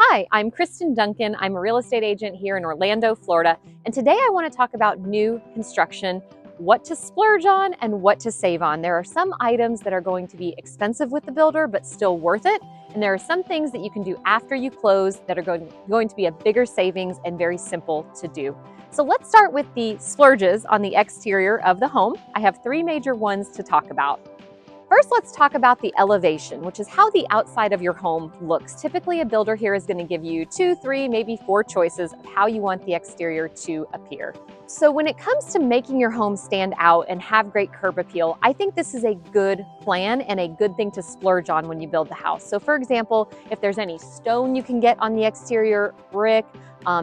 Hi, I'm Kristin Duncan. I'm a real estate agent here in Orlando, Florida, and today I want to talk about new construction, what to splurge on and what to save on. There are some items that are going to be expensive with the builder but still worth it, and there are some things that you can do after you close that are going to be a bigger savings and very simple to do. So let's start with the splurges on the exterior of the home. I have three major ones to talk about. First, let's talk about the elevation, which is how the outside of your home looks. Typically, a builder here is going to give you 2, 3, maybe 4 choices of how you want the exterior to appear. So when it comes to making your home stand out and have great curb appeal, I think this is a good plan and a good thing to splurge on when you build the house. So for example, if there's any stone you can get on the exterior, brick,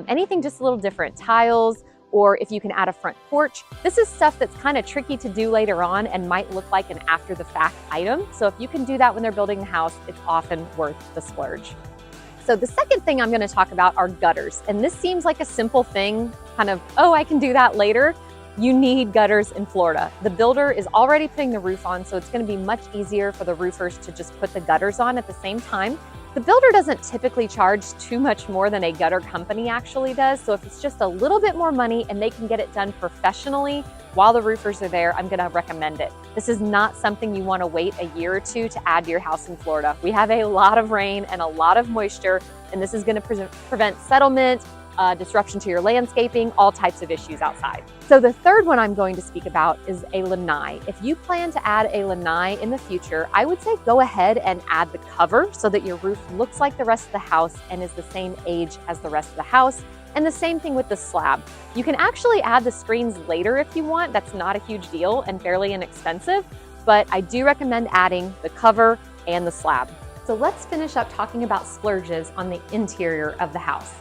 anything just a little different, tiles, or if you can add a front porch. This is stuff that's kind of tricky to do later on and might look like an after the fact item. So if you can do that when they're building the house, it's often worth the splurge. So the second thing I'm going to talk about are gutters. And this seems like a simple thing, kind of, oh, I can do that later. You need gutters in Florida. The builder is already putting the roof on, so it's going to be much easier for the roofers to just put the gutters on at the same time. The builder doesn't typically charge too much more than a gutter company actually does. So if it's just a little bit more money and they can get it done professionally while the roofers are there, I'm gonna recommend it. This is not something you wanna wait a year or two to add to your house in Florida. We have a lot of rain and a lot of moisture, and this is gonna prevent settlement, disruption to your landscaping, all types of issues outside. So the third one I'm going to speak about is a lanai. If you plan to add a lanai in the future, I would say go ahead and add the cover so that your roof looks like the rest of the house and is the same age as the rest of the house. And the same thing with the slab. You can actually add the screens later if you want. That's not a huge deal and fairly inexpensive, but I do recommend adding the cover and the slab. So let's finish up talking about splurges on the interior of the house.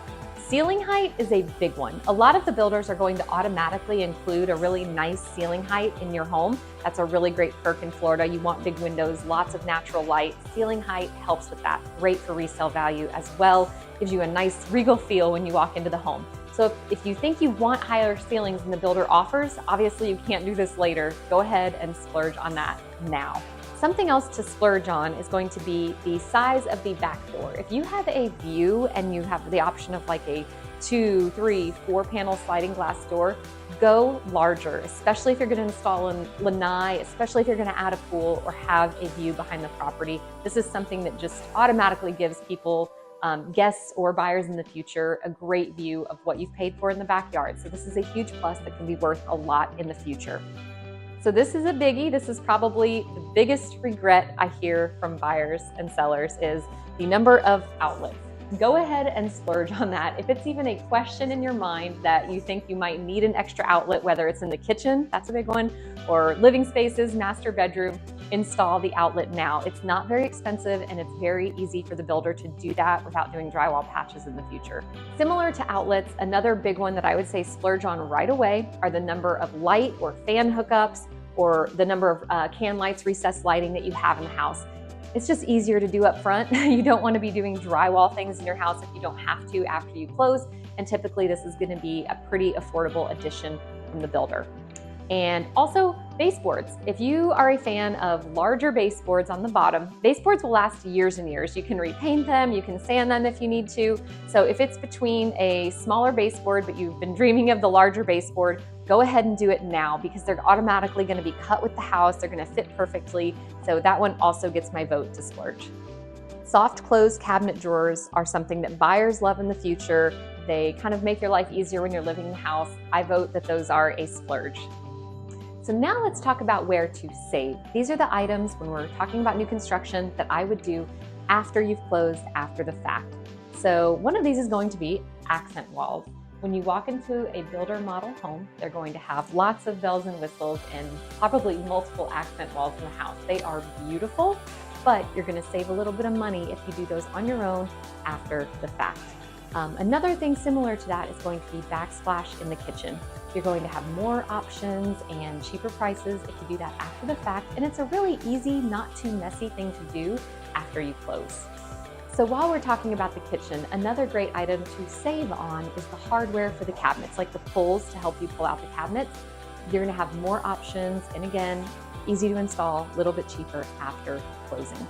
Ceiling height is a big one. A lot of the builders are going to automatically include a really nice ceiling height in your home. That's a really great perk in Florida. You want big windows, lots of natural light. Ceiling height helps with that. Great for resale value as well. Gives you a nice regal feel when you walk into the home. So if you think you want higher ceilings than the builder offers, obviously you can't do this later. Go ahead and splurge on that now. Something else to splurge on is going to be the size of the back door. If you have a view and you have the option of like a 2, 3, 4 panel sliding glass door, go larger, especially if you're going to install a lanai, especially if you're going to add a pool or have a view behind the property. This is something that just automatically gives people, guests or buyers in the future, a great view of what you've paid for in the backyard. So this is a huge plus that can be worth a lot in the future. So this is a biggie. This is probably the biggest regret I hear from buyers and sellers is the number of outlets. Go ahead and splurge on that. If it's even a question in your mind that you think you might need an extra outlet, whether it's in the kitchen, that's a big one, or living spaces, master bedroom, install the outlet now. It's not very expensive and it's very easy for the builder to do that without doing drywall patches in the future. Similar to outlets, another big one that I would say splurge on right away are the number of light or fan hookups or the number of can lights, recessed lighting that you have in the house. It's just easier to do up front. You don't want to be doing drywall things in your house if you don't have to after you close. And typically this is going to be a pretty affordable addition from the builder. And also baseboards. If you are a fan of larger baseboards on the bottom, baseboards will last years and years. You can repaint them, you can sand them if you need to. So if it's between a smaller baseboard, but you've been dreaming of the larger baseboard, go ahead and do it now because they're automatically going to be cut with the house. They're going to fit perfectly. So that one also gets my vote to splurge. Soft close cabinet drawers are something that buyers love in the future. They kind of make your life easier when you're living in the house. I vote that those are a splurge. So now let's talk about where to save. These are the items when we're talking about new construction that I would do after you've closed, after the fact. So one of these is going to be accent walls. When you walk into a builder model home, they're going to have lots of bells and whistles and probably multiple accent walls in the house. They are beautiful, but you're going to save a little bit of money if you do those on your own after the fact. Another thing similar to that is going to be backsplash in the kitchen. You're going to have more options and cheaper prices if you do that after the fact, and it's a really easy, not too messy thing to do after you close. So while we're talking about the kitchen, another great item to save on is the hardware for the cabinets, like the pulls to help you pull out the cabinets. You're going to have more options, and again, easy to install, a little bit cheaper after closing.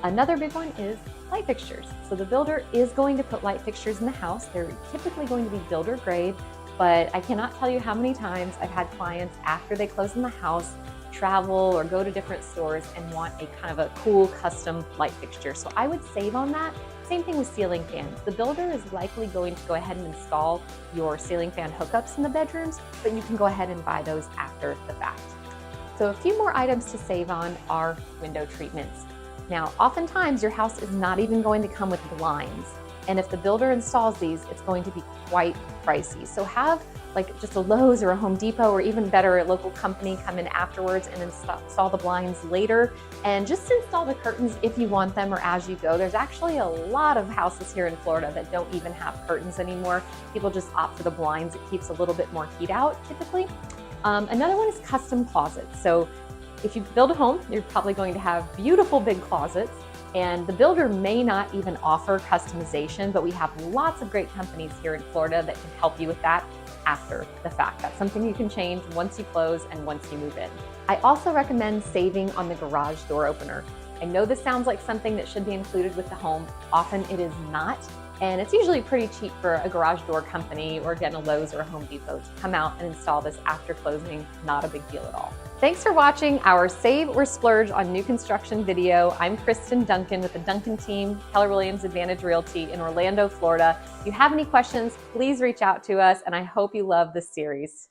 Another big one is light fixtures. So the builder is going to put light fixtures in the house. They're typically going to be builder grade, but I cannot tell you how many times I've had clients after they close in the house travel or go to different stores and want a kind of a cool custom light fixture. So I would save on that. Same thing with ceiling fans. The builder is likely going to go ahead and install your ceiling fan hookups in the bedrooms, but you can go ahead and buy those after the fact. So a few more items to save on are window treatments. Now, oftentimes your house is not even going to come with blinds. And if the builder installs these, it's going to be quite pricey. So have like just a Lowe's or a Home Depot, or even better, a local company come in afterwards and install the blinds later, and just install the curtains if you want them or as you go. There's actually a lot of houses here in Florida that don't even have curtains anymore. People just opt for the blinds. It keeps a little bit more heat out typically. Another one is custom closets. So if you build a home, you're probably going to have beautiful big closets, and the builder may not even offer customization, but we have lots of great companies here in Florida that can help you with that after the fact. That's something you can change once you close and once you move in. I also recommend saving on the garage door opener. I know this sounds like something that should be included with the home. Often it is not, and it's usually pretty cheap for a garage door company or again a Lowe's or a Home Depot to come out and install this after closing. Not a big deal at all. Thanks for watching our Save or Splurge on New Construction video. I'm Kristin Duncan with the Duncan team, Keller Williams Advantage Realty in Orlando, Florida. If you have any questions, please reach out to us, and I hope you love this series.